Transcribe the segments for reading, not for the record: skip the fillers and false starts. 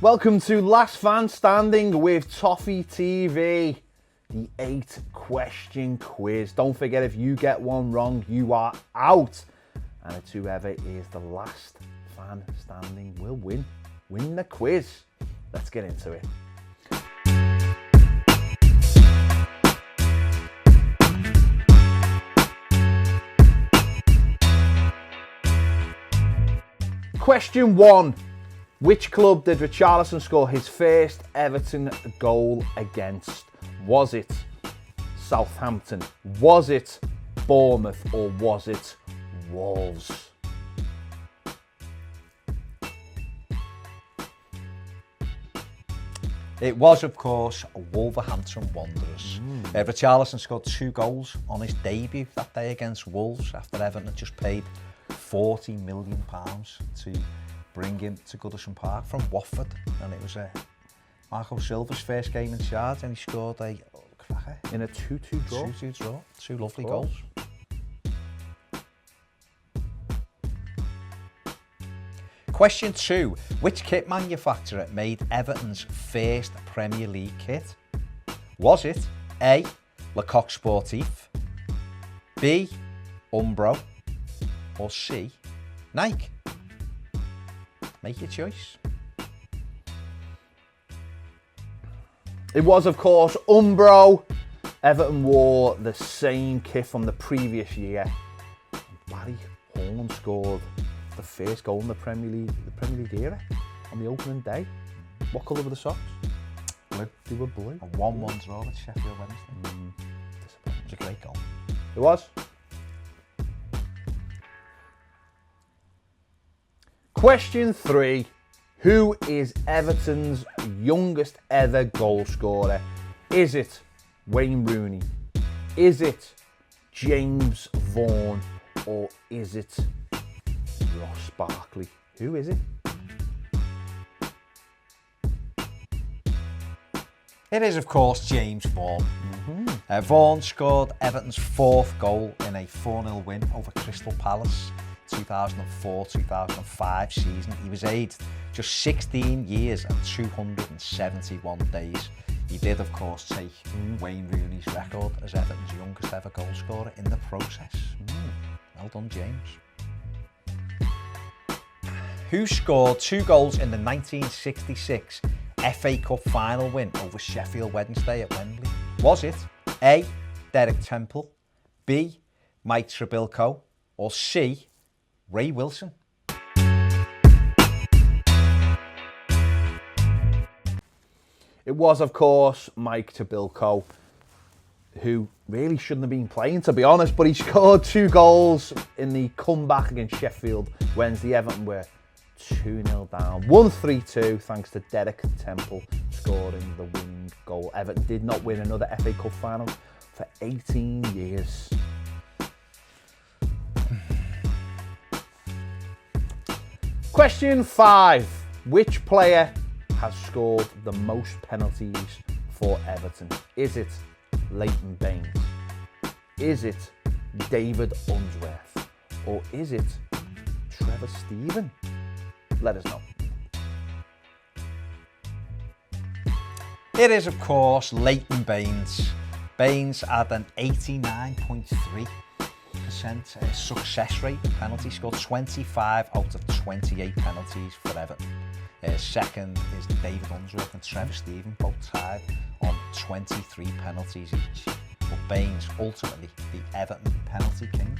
Welcome to Last Man Standing with Toffee TV, the 8-question quiz. Don't forget, if you get one wrong, you are out. And it's whoever is the last fan standing will win the quiz. Let's get into it. Question 1. Which club did Richarlison score his first Everton goal against? Was it Southampton? Was it Bournemouth? Or was it Wolves? It was, of course, Wolverhampton Wanderers. Richarlison scored 2 goals on his debut that day against Wolves after Everton had just paid £40 million to bring him to Goodison Park from Watford, and it was Marco Silva's first game in charge, and he scored a cracker In a 2-2 draw? 2-2 draw. 2 lovely goals. Question 2. Which kit manufacturer made Everton's first Premier League kit? Was it A. Lecoq Sportif, B. Umbro, or C. Nike? Make your choice. It was, of course, Umbro. Everton wore the same kit from the previous year. Barry Horn scored the first goal in the Premier League era on the opening day. What colour were the socks? Blue. They were blue. A 1-1 draw at Sheffield Wednesday. It was a great goal. It was. Question 3. Who is Everton's youngest ever goal scorer? Is it Wayne Rooney? Is it James Vaughan? Or is it Ross Barkley? Who is it? It is, of course, James Vaughan. Vaughan scored Everton's 4th goal in a 4-0 win over Crystal Palace 2004-2005 season. He was aged just 16 years and 271 days. He did, of course, take Wayne Rooney's record as Everton's youngest ever goal scorer in the process. Well done, James. Who scored 2 goals in the 1966 FA Cup final win over Sheffield Wednesday at Wembley? Was it A. Derek Temple, B. Mike Trebilcoe, or C. Ray Wilson? It was, of course, Mike Trebilcoe, who really shouldn't have been playing, to be honest, but he scored 2 goals in the comeback against Sheffield Wednesday. Everton were 2-0 down, 1-3-2, thanks to Derek Temple scoring the winning goal. Everton did not win another FA Cup final for 18 years. Question 5. Which player has scored the most penalties for Everton? Is it Leighton Baines? Is it David Unsworth? Or is it Trevor Steven? Let us know. It is, of course, Leighton Baines. Baines had an 89.3% success rate with penalties. Scored 25 out of 28 penalties for Everton. Second is David Unsworth and Trevor Steven, both tied on 23 penalties each. But Baines ultimately the Everton penalty king.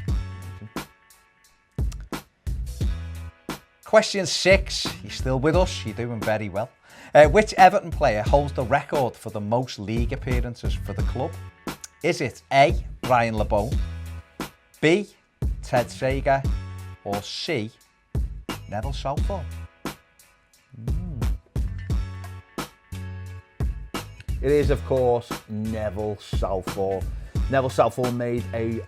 Question 6. You're still with us. You're doing very well. Which Everton player holds the record for the most league appearances for the club? Is it A. Brian LeBone, B. Ted Sager, or C. Neville Southall? It is, of course, Neville Southall. Neville Southall made a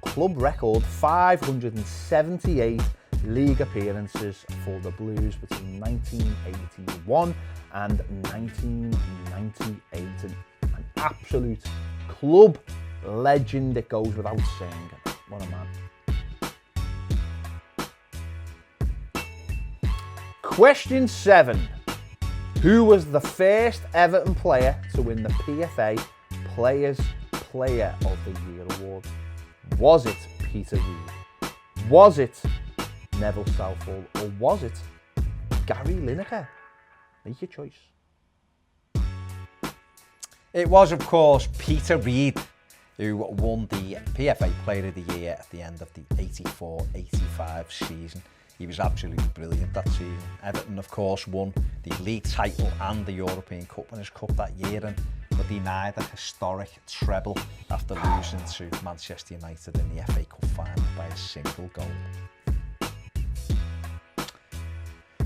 club record 578 league appearances for the Blues between 1981 and 1998. An absolute club legend, it goes without saying. What a man. Question 7. Who was the first Everton player to win the PFA Players Player of the Year award? Was it Peter Reid? Was it Neville Southall? Or was it Gary Lineker? Make your choice. It was, of course, Peter Reid who won the PFA Player of the Year at the end of the 84-85 season. He was absolutely brilliant that season. Everton, of course, won the league title and the European Cup Winners' Cup that year, and were denied a historic treble after losing to Manchester United in the FA Cup final by a single goal.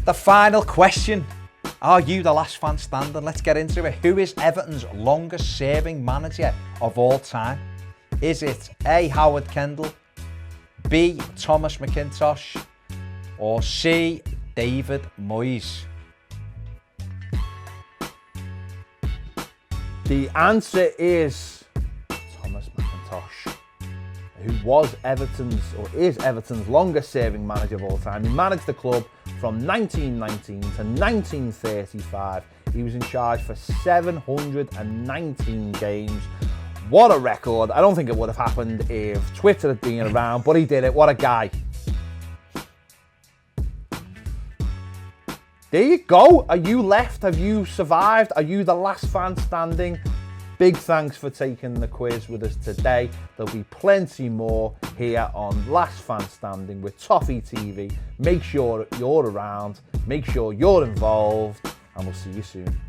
The final question. Are you the last fan standing? Let's get into it. Who is Everton's longest serving manager of all time? Is it A. Howard Kendall, B. Thomas McIntosh, or C. David Moyes? The answer is Thomas McIntosh, who was is Everton's longest serving manager of all time. He managed the club from 1919 to 1935. He was in charge for 719 games. What a record. I don't think it would have happened if Twitter had been around, but he did it. What a guy. There you go. Are you left? Have you survived? Are you the last fan standing? Big thanks for taking the quiz with us today. There'll be plenty more here on Last Fan Standing with Toffee TV. Make sure you're around, make sure you're involved, and we'll see you soon.